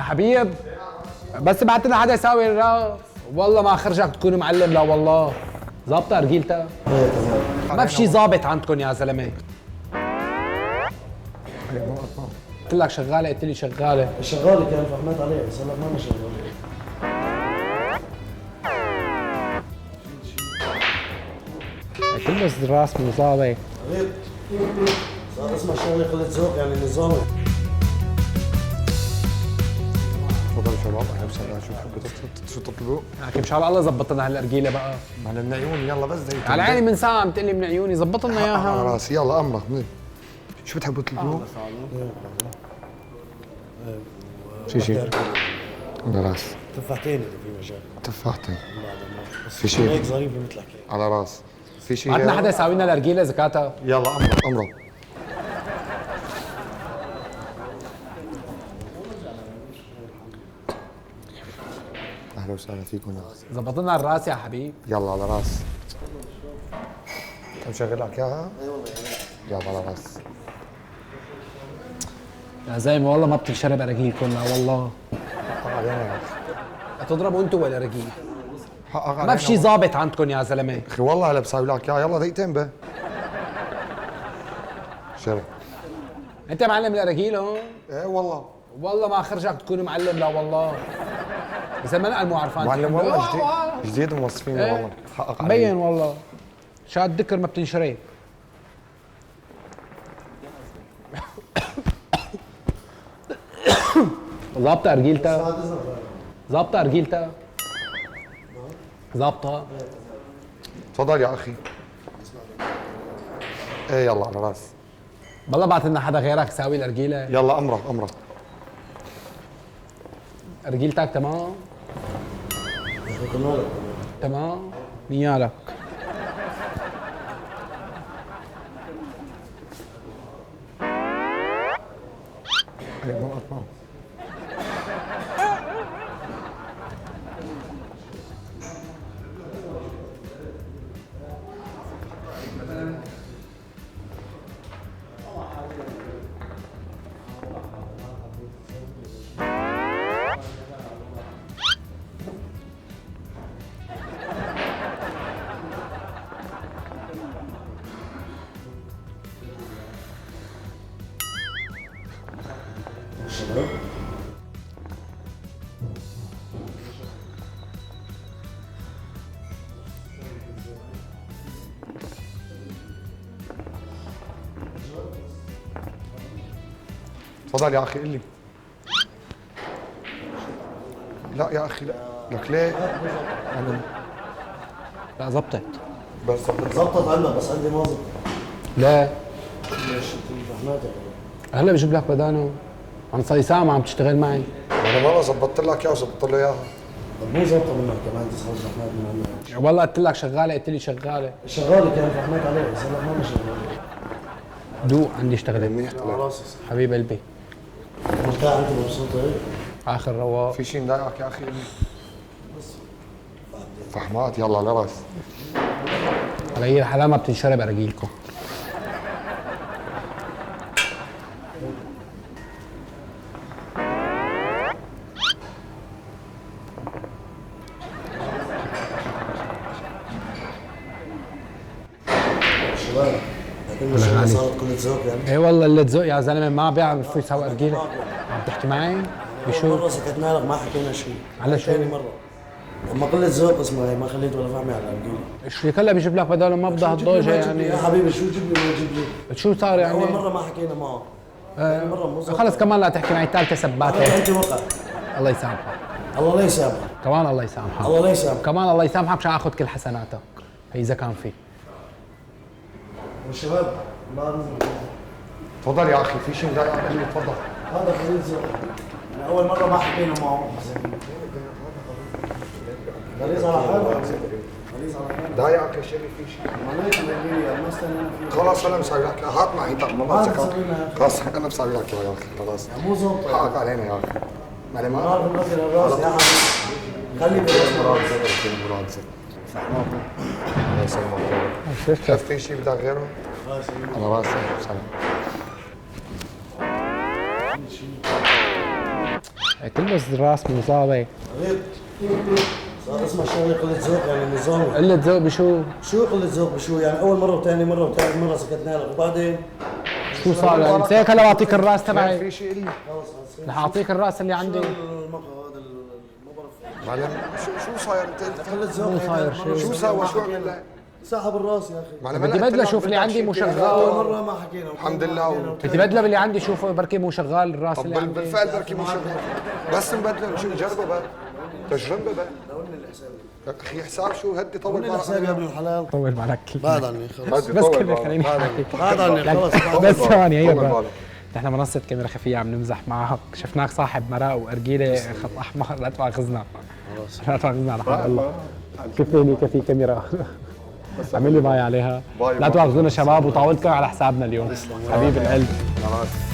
حبيب بس بعت لنا حدا يساوي الراس. والله ما خرجك تكون معلم. لا والله ظابطه رجيلتها. ما في شي ظابط عندكم يا زلمه. قلت لك شغاله، قلت لي شغاله. شغاله كان فهمت عليه بس هلا ما شغاله. كله راس مو ظابط. صار اسمع شغله قلة ذوق يعني نظامي. تفضل شباب اهلا وسهلا. شو تطلبوا؟ لكن مشان الله زبط لنا هالارجيله بقى. معنا من عيوني يلا بس زي على عيني من ساعه عم تقلي من عيوني، زبط لنا على اياها. راسي يلا امرك. شو بتحبوا تطلبوا؟ شي على راس. تفاحتين اذا في مجال. تفاحتين في في شيء هيك ظريفه مثلك هيك. على راس. في شيء بعتنا حدا يساوي لنا الارجيله زكاتها. يلا امرك. اهلا وسهلا فيكم. زبط لنا الراس يا حبيب. يلا على راس. مشغل لك اياها؟ اي والله يلا على راس. يا زلمه والله ما بتنشرب اراجيلكم. لا والله حقك علينا يا اخي. تضربوا انتوا ولا رجيل. حقك علينا. ما في شي ظابط عندكم يا زلمه. اخي والله هلا بساوي لك اياها. يلا دقيقتين به. شرب. انت معلم الاراجيل هون؟ ايه والله. والله ما خرجك تكون معلم. لا والله بس ما نقل مو عرفان. معلم والله جديد موظفيني إيه. والله. حقك علي. مبين والله. شاد ذكر ما بتنشري. ظابطة ارجيلتها. ظابطة ارجيلتها. ظابطة. تفضل يا اخي. ايه يلا على راس. والله بعت لنا حدا غيرك يساوي الارجيلة. يلا امرك. ارجيلتك تمام؟ تمام؟ نيالك. تفضل يا اخي. قل لي. لا يا اخي لا. لك ليه؟ لا زبطت. بس زبطت عندك بس عندي ما زبطت. لا ليش فهمتك. هلا بجيب لك بدانه. عم صار ساعة عم تشتغل معي. انا مره زبطت لك اياها وزبطت له اياها. طب مو زبطه منك كمان تصحى فهمت من عندك. والله قلت لك شغالة، قلت لي شغالة. شغاله كان فهمت عليه بس هلا ما شغاله. دوق عندي اشتغلت. منيح على لك. راسي. حبيب قلبي. مرتاح انت مبسوطه هيك. اخر رواق. في شيء مضايقك يا اخي؟ قل لي. فحمات يلا على راس. على اي الحال ما بتنشرب اراجيلكم. شباب كل شغله صارت كل ذوق يعني. اي والله اللي تزق يا زلمه ما بيعرفوا يسووا ارجيله. عم تحكي معي؟ بشو؟ مره سكتنا لك ما حكينا شيء. على شو؟ ثاني مره لما قلة ذوق اسمها ما خليت ولا فهمي على الارجيله. الشريك هلا بيجيب لك بداله ما بدها الضوجه يعني. يا حبيبي شو جيب لي وما جيب لي. شو صار يعني؟ اول مره ما حكينا معه. ثاني مره مو خلص كمان لا تحكي معي ثالثه سباته. انت وقع. الله يسامحك. الله لا يسامحك. كمان الله يسامحك. الله لا يسامحك. كمان الله يسامحك مشان اخذ كل حسناتك. هي اذا كان في. والشباب ما نزل. تفضل يا اخي. في شيء مضايقك؟ قل لي تفضل. هذا قلة ذوق. يعني اول مره ما حكينا معه. غليظ على حاله. غليظ على حاله. ضايقك يا شيخي في شيء؟ ما ليش الارجيله ما استنينا فيه. خلاص انا مسوي لك اياها. هات معي طب ما هات بسكت. مسوي لنا. خلاص انا مسوي لك اياها يا اخي. خلاص مو ظابطه. حقك علينا يا اخي. مالي ما مرار بنزل الراس يا حبيبي. خلي بالراس مرار. مراد زين. الله يسلمك. شايف في شيء بدك غيره؟ على راسي. سلام. كله الراس مو ظابط. غير صار اسمها شغله قله ذوق يعني نظامي. قلة ذوق بشو؟ شو قله ذوق بشو يعني اول مره وثاني مره وثالث مره سكتنا لك وبعدين شو صار يعني؟ هيك هلا بعطيك الراس في تبعي. شيء إلي رح اعطيك الراس اللي عندي. المقهى هذا ما بعرف معلم شو صاير انت؟ قله ذوق. مو صاير شيء. شو سوى شو عمل لك؟ سحب الراس يا اخي. معلم بدي بدله شوف اللي عندي مو شغال. اول مره ما حكينا الحمد لله. بدي بدله باللي عندي شوفه بركي مو شغال الراس طب اللي عندي. بالفعل بركي مو شغال بس نبدله شو نجربه بقى تجربه بقى اخي حساب شو هدي طول بالك حساب يا ابن الحلال. طول بالك بعد عني خلص. بس كله خليني احكي. بعد عني خلص. بس ثواني هي طول بقى. بالك. نحن منصة كاميرا خفية عم نمزح معك، شفناك صاحب مراء وأرجيلة خط أحمر لا تواخذنا. لا تواخذنا على حق الله. كفيني كفي كاميرا. اعمل لي باي عليها. لا تواخذونا شباب وطاولتكم على حسابنا اليوم. حبيب القلب. خلاص